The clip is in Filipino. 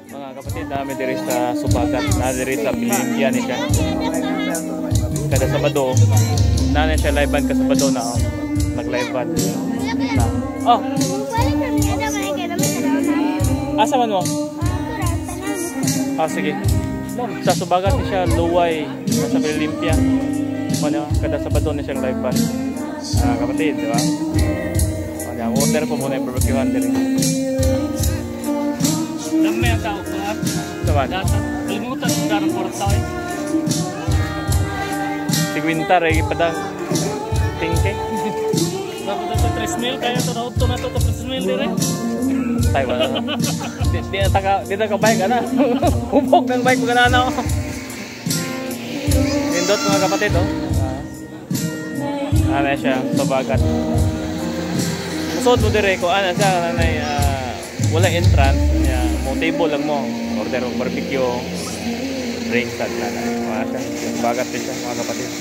Mga kapatid, dami diri sa Subagat, na diri sa Bilimpia ni siya. Kada Sabado, na siya live band ka Sabado na oh. Nag-live band. Na. Oh. Asa man mo? Ah, sige. Sa Subagat ni siya, Luway, sa Bilimpia. Kada Sabado na siyang live band. Kapatid, di ba? Order po muna yung barbecuehan diri. May ang tao ko ha? Saban? Kalimutan kung darang porang tao eh. Si Gwintar ay padang tingke. Dapat ito 3 mil, kaya ito na ito na ito 3 mil din eh. Taiwan na. Di na ka bike ana. Hubog ng bike mga nanaw. Nindot mga kapatid oh. Ano siya, Subagat. Musod mo dire ko ana siya nanay wala entrance niya, mo table lang mo. Order mo barbecue, drinks at na. Mga siya, Subagat din siya mga kapatid.